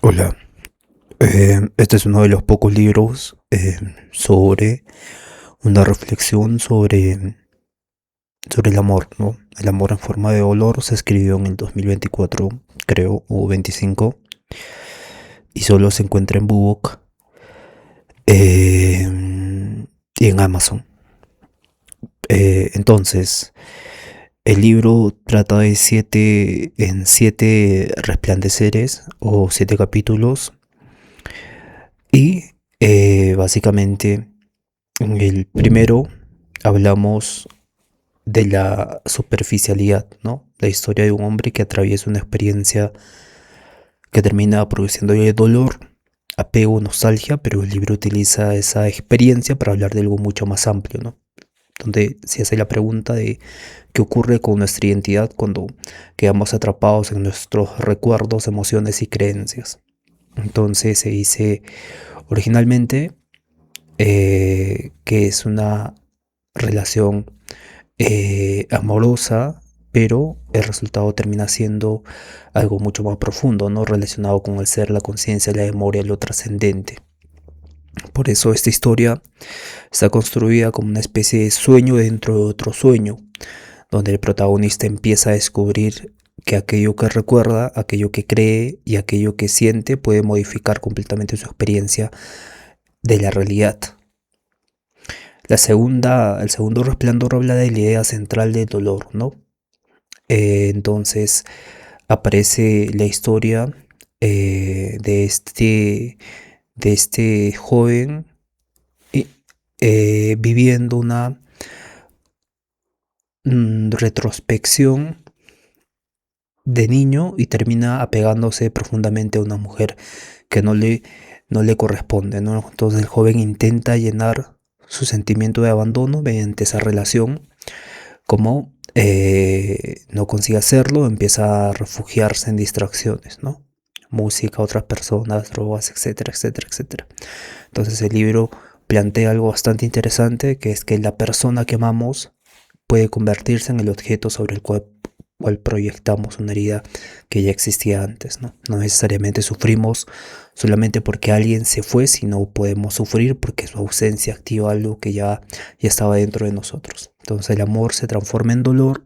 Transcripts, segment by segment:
Hola, este es uno de los pocos libros sobre una reflexión sobre el amor, ¿no? El amor en forma de dolor se escribió en el 2024, creo, o 25, y solo se encuentra en BookBook y en Amazon. Entonces, el libro trata de siete resplandeceres o siete capítulos y básicamente en el primero hablamos de la superficialidad, ¿no? La historia de un hombre que atraviesa una experiencia que termina produciéndole dolor, apego, nostalgia, pero el libro utiliza esa experiencia para hablar de algo mucho más amplio, ¿no? Donde se hace la pregunta de qué ocurre con nuestra identidad cuando quedamos atrapados en nuestros recuerdos, emociones y creencias. Entonces se dice originalmente que es una relación amorosa, pero el resultado termina siendo algo mucho más profundo, ¿no? Relacionado con el ser, la conciencia, la memoria, lo trascendente. Por eso esta historia está construida como una especie de sueño dentro de otro sueño, donde el protagonista empieza a descubrir que aquello que recuerda, aquello que cree y aquello que siente puede modificar completamente su experiencia de la realidad. El segundo resplandor habla de la idea central del dolor, ¿no? Entonces aparece la historia de este joven y, viviendo una retrospección de niño y termina apegándose profundamente a una mujer que no le corresponde, ¿no? Entonces el joven intenta llenar su sentimiento de abandono mediante esa relación. Como no consigue hacerlo, empieza a refugiarse en distracciones, ¿no? Música, otras personas, drogas, etcétera, etcétera, etcétera. Entonces el libro plantea algo bastante interesante, que es que la persona que amamos puede convertirse en el objeto sobre el cual proyectamos una herida que ya existía antes, ¿no? No necesariamente sufrimos solamente porque alguien se fue, sino podemos sufrir porque su ausencia activa algo que ya estaba dentro de nosotros. Entonces el amor se transforma en dolor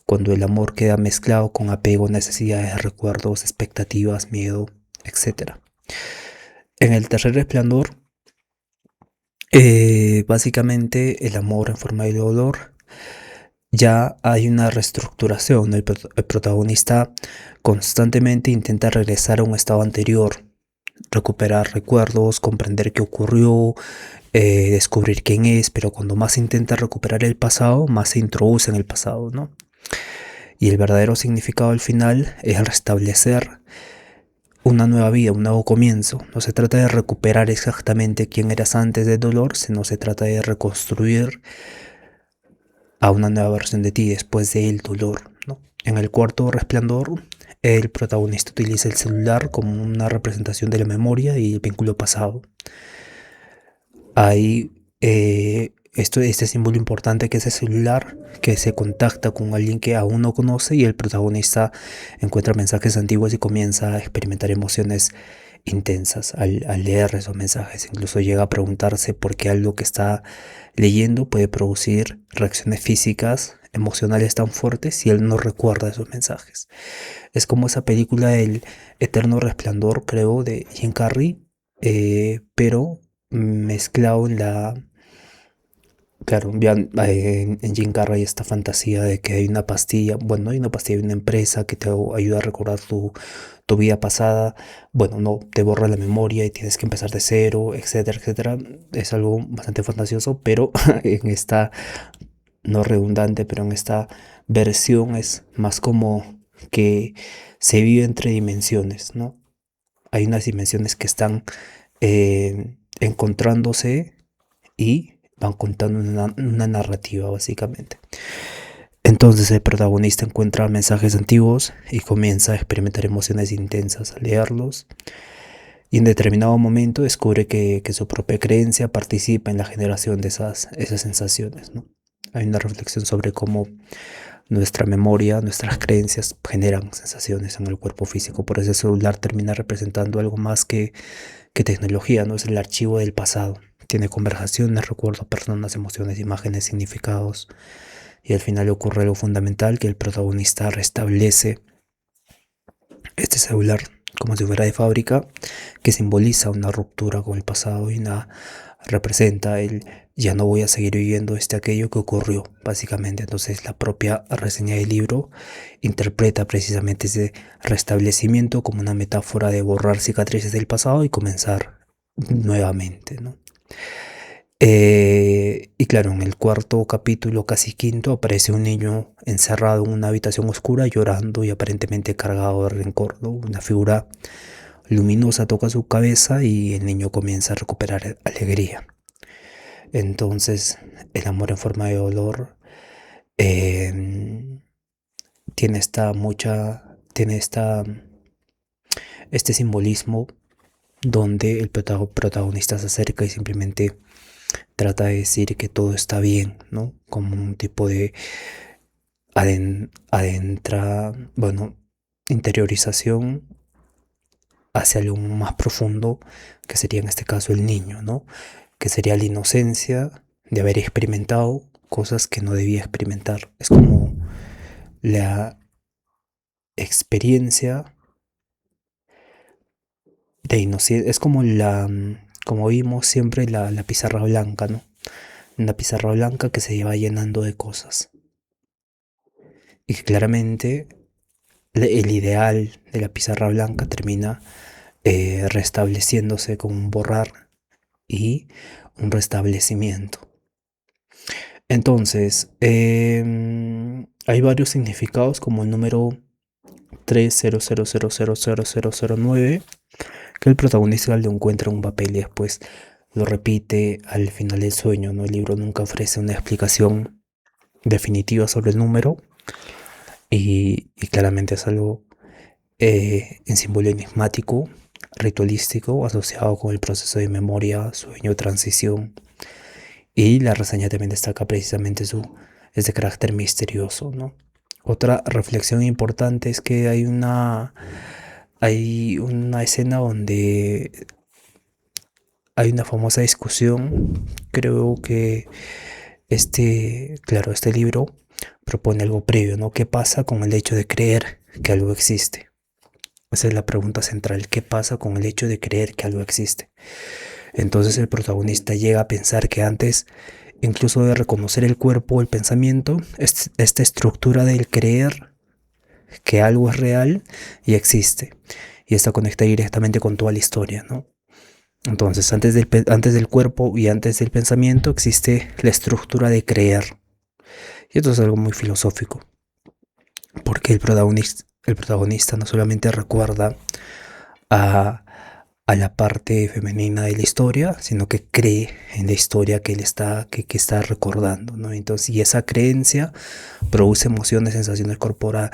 cuando el amor queda mezclado con apego, necesidades, recuerdos, expectativas, miedo, etcétera. En el tercer resplandor, básicamente el amor en forma de dolor ya hay una reestructuración, ¿no? El protagonista constantemente intenta regresar a un estado anterior, recuperar recuerdos, comprender qué ocurrió, descubrir quién es, pero cuando más intenta recuperar el pasado, más se introduce en el pasado, ¿no? Y el verdadero significado al final es el restablecer una nueva vida, un nuevo comienzo. No se trata de recuperar exactamente quién eras antes del dolor, sino se trata de reconstruir a una nueva versión de ti después del dolor, ¿no? En el cuarto resplandor, el protagonista utiliza el celular como una representación de la memoria y el vínculo pasado. Hay este símbolo importante que es el celular, que se contacta con alguien que aún no conoce y el protagonista encuentra mensajes antiguos y comienza a experimentar emociones intensas al leer esos mensajes. Incluso llega a preguntarse por qué algo que está leyendo puede producir reacciones físicas, emocionales tan fuertes si él no recuerda esos mensajes. Es como esa película El Eterno Resplandor, creo, de Jim Carrey, pero mezclado en claro, ya en Jim Carrey esta fantasía de que hay una pastilla, bueno, no hay una pastilla, hay una empresa que te ayuda a recordar tu vida pasada, bueno, no, te borra la memoria y tienes que empezar de cero, etcétera, etcétera. Es algo bastante fantasioso, pero en esta, no redundante, pero en esta versión es más como que se vive entre dimensiones, ¿no? Hay unas dimensiones que están encontrándose y van contando una narrativa básicamente. Entonces el protagonista encuentra mensajes antiguos y comienza a experimentar emociones intensas al leerlos y en determinado momento descubre que su propia creencia participa en la generación de esas sensaciones, ¿no? Hay una reflexión sobre cómo nuestra memoria, nuestras creencias generan sensaciones en el cuerpo físico. Por eso el celular termina representando algo más que tecnología, ¿no? Es el archivo del pasado. Tiene conversaciones, recuerdos, personas, emociones, imágenes, significados. Y al final ocurre algo fundamental, que el protagonista restablece este celular como si fuera de fábrica, que simboliza una ruptura con el pasado y representa el ya no voy a seguir viviendo aquello que ocurrió, básicamente. Entonces la propia reseña del libro interpreta precisamente ese restablecimiento como una metáfora de borrar cicatrices del pasado y comenzar nuevamente, ¿no? Y claro, en el cuarto capítulo, casi quinto, aparece un niño encerrado en una habitación oscura, llorando y aparentemente cargado de rencor, ¿no? Una figura luminosa toca su cabeza y el niño comienza a recuperar alegría. Entonces, el amor en forma de dolor tiene este simbolismo donde el protagonista se acerca y simplemente trata de decir que todo está bien, ¿no? Como un tipo de interiorización hacia algo más profundo, que sería en este caso el niño, ¿no? Que sería la inocencia de haber experimentado cosas que no debía experimentar. Es como la experiencia de inocencia, es como vimos siempre la pizarra blanca, ¿no? Una pizarra blanca que se va llenando de cosas. Y que claramente el ideal de la pizarra blanca termina restableciéndose con un borrar y un restablecimiento. Entonces, hay varios significados, como el número 300000009, que el protagonista lo encuentra en un papel y después lo repite al final del sueño, ¿no? El libro nunca ofrece una explicación definitiva sobre el número y claramente es algo en símbolo enigmático, ritualístico, asociado con el proceso de memoria, sueño, transición. Y la reseña también destaca precisamente ese carácter misterioso, ¿no? Otra reflexión importante es que hay una escena donde hay una famosa discusión. Creo que este libro propone algo previo, ¿no? ¿Qué pasa con el hecho de creer que algo existe? Esa es la pregunta central. ¿Qué pasa con el hecho de creer que algo existe? Entonces el protagonista llega a pensar que antes incluso de reconocer el cuerpo o el pensamiento, esta estructura del creer que algo es real y existe. Y esto conecta directamente con toda la historia, ¿no? Entonces, antes del cuerpo y antes del pensamiento existe la estructura de creer. Y esto es algo muy filosófico, porque el protagonista no solamente recuerda a la parte femenina de la historia, sino que cree en la historia que él que está recordando, ¿no? Entonces, y esa creencia produce emociones, sensaciones corporales,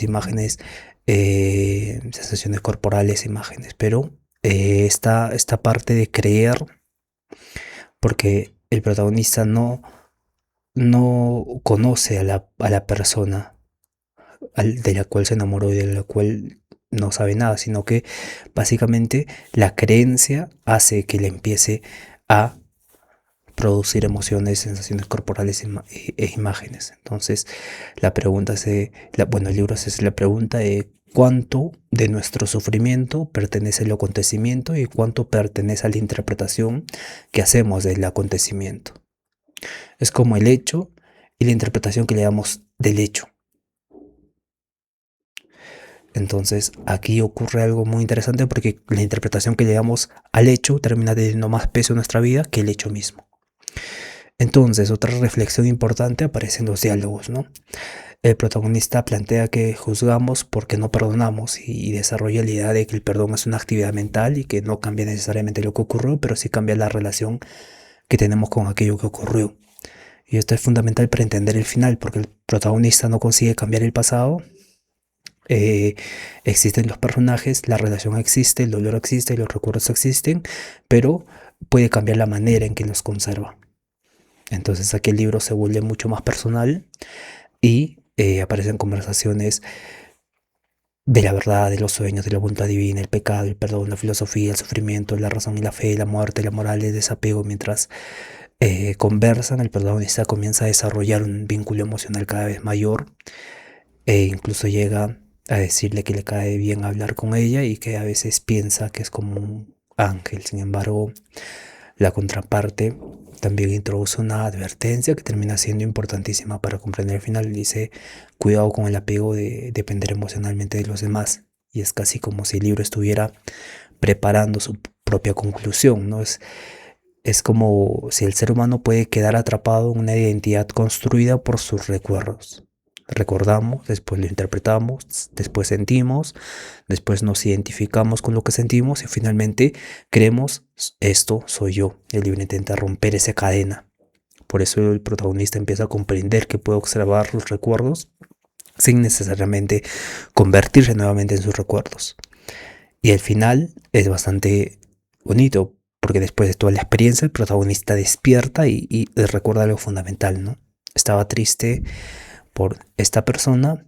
imágenes, sensaciones corporales, imágenes, pero esta parte de creer, porque el protagonista no conoce a la persona de la cual se enamoró y de la cual no sabe nada, sino que básicamente la creencia hace que le empiece a producir emociones, sensaciones corporales e imágenes. Entonces, la pregunta el libro se hace la pregunta de cuánto de nuestro sufrimiento pertenece al acontecimiento y cuánto pertenece a la interpretación que hacemos del acontecimiento. Es como el hecho y la interpretación que le damos del hecho. Entonces aquí ocurre algo muy interesante, porque la interpretación que le damos al hecho termina teniendo más peso en nuestra vida que el hecho mismo. Entonces, otra reflexión importante aparece en los diálogos, ¿no? El protagonista plantea que juzgamos porque no perdonamos y desarrolla la idea de que el perdón es una actividad mental y que no cambia necesariamente lo que ocurrió, pero sí cambia la relación que tenemos con aquello que ocurrió. Y esto es fundamental para entender el final, porque el protagonista no consigue cambiar el pasado. Existen los personajes, la relación existe, el dolor existe, los recuerdos existen, pero puede cambiar la manera en que los conserva. Entonces aquí el libro se vuelve mucho más personal y aparecen conversaciones de la verdad, de los sueños, de la voluntad divina, el pecado, el perdón, la filosofía, el sufrimiento, la razón y la fe, la muerte, la moral, el desapego. Mientras conversan, el protagonista comienza a desarrollar un vínculo emocional cada vez mayor e incluso llega a decirle que le cae bien hablar con ella y que a veces piensa que es como un ángel. Sin embargo, la contraparte también introduce una advertencia que termina siendo importantísima para comprender el final. Dice, cuidado con el apego de depender emocionalmente de los demás. Y es casi como si el libro estuviera preparando su propia conclusión, ¿no? Es como si el ser humano puede quedar atrapado en una identidad construida por sus recuerdos. Recordamos, después lo interpretamos, después sentimos, después nos identificamos con lo que sentimos y finalmente creemos, esto soy yo. El libro intenta romper esa cadena. Por eso el protagonista empieza a comprender que puede observar los recuerdos sin necesariamente convertirse nuevamente en sus recuerdos. Y el final es bastante bonito, porque después de toda la experiencia el protagonista despierta y recuerda algo fundamental, ¿no? Estaba triste por esta persona,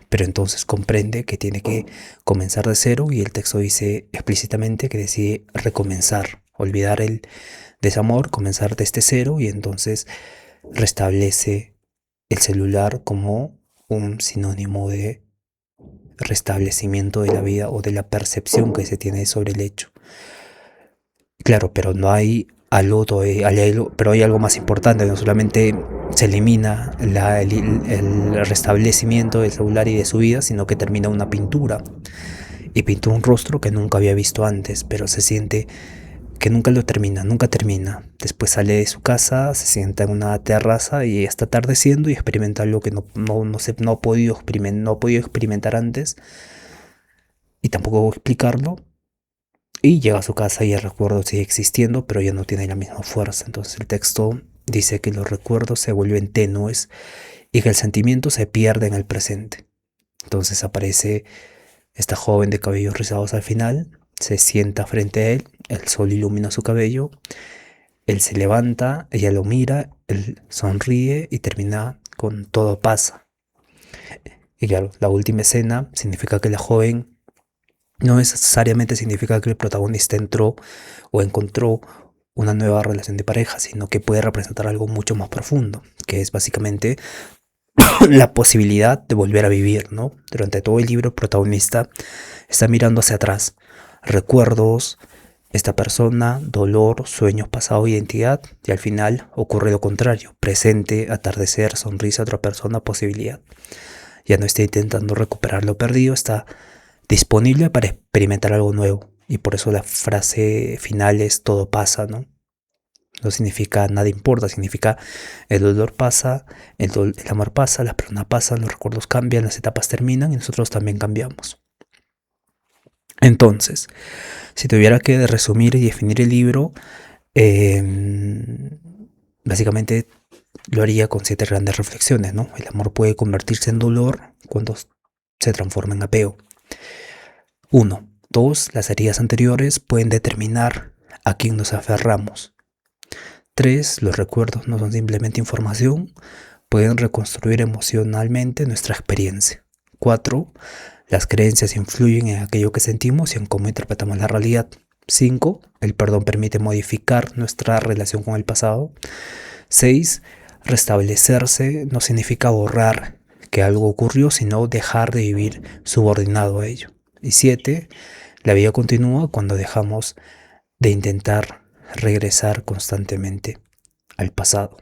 pero entonces comprende que tiene que comenzar de cero y el texto dice explícitamente que decide recomenzar, olvidar el desamor, comenzar desde cero y entonces restablece el celular como un sinónimo de restablecimiento de la vida o de la percepción que se tiene sobre el hecho. Claro, pero no hay algo, pero hay algo más importante, no solamente se elimina el restablecimiento del celular y de su vida, sino que termina una pintura. Y pintó un rostro que nunca había visto antes, pero se siente que nunca lo termina, nunca termina. Después sale de su casa, se sienta en una terraza y está atardeciendo y experimenta algo que no ha podido experimentar antes y tampoco explicarlo. Y llega a su casa y el recuerdo sigue existiendo, pero ya no tiene la misma fuerza. Entonces el texto dice que los recuerdos se vuelven tenues y que el sentimiento se pierde en el presente. Entonces aparece esta joven de cabellos rizados al final, se sienta frente a él, el sol ilumina su cabello, él se levanta, ella lo mira, él sonríe y termina con todo pasa. Y claro, la última escena significa que la joven no necesariamente significa que el protagonista entró o encontró una nueva relación de pareja, sino que puede representar algo mucho más profundo, que es básicamente la posibilidad de volver a vivir, ¿no? Durante todo el libro el protagonista está mirando hacia atrás, recuerdos, esta persona, dolor, sueños, pasado, identidad, y al final ocurre lo contrario, presente, atardecer, sonrisa, otra persona, posibilidad. Ya no está intentando recuperar lo perdido, está disponible para experimentar algo nuevo. Y por eso la frase final es todo pasa, ¿no? No significa nada importa, significa el dolor pasa, el amor pasa, las personas pasan, los recuerdos cambian, las etapas terminan y nosotros también cambiamos. Entonces, si tuviera que resumir y definir el libro, básicamente lo haría con 7 grandes reflexiones, ¿no? El amor puede convertirse en dolor cuando se transforma en apego. 1. 2. Las heridas anteriores pueden determinar a quién nos aferramos. 3. Los recuerdos no son simplemente información, pueden reconstruir emocionalmente nuestra experiencia. 4. Las creencias influyen en aquello que sentimos y en cómo interpretamos la realidad. 5. El perdón permite modificar nuestra relación con el pasado. 6. Restablecerse no significa borrar que algo ocurrió, sino dejar de vivir subordinado a ello. Y 7. La vida continúa cuando dejamos de intentar regresar constantemente al pasado.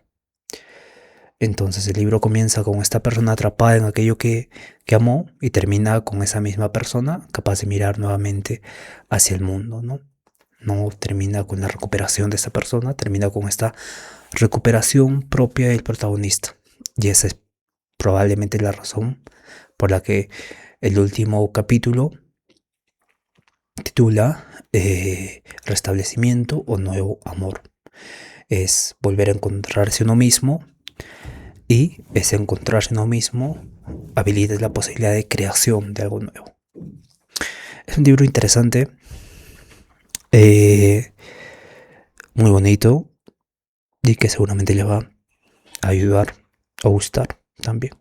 Entonces el libro comienza con esta persona atrapada en aquello que amó y termina con esa misma persona capaz de mirar nuevamente hacia el mundo, ¿no? No termina con la recuperación de esa persona, termina con esta recuperación propia del protagonista. Y esa es probablemente la razón por la que el último capítulo titula Restablecimiento o Nuevo Amor. Es volver a encontrarse uno mismo y ese encontrarse uno mismo habilita la posibilidad de creación de algo nuevo. Es un libro interesante, muy bonito y que seguramente le va a ayudar a gustar también.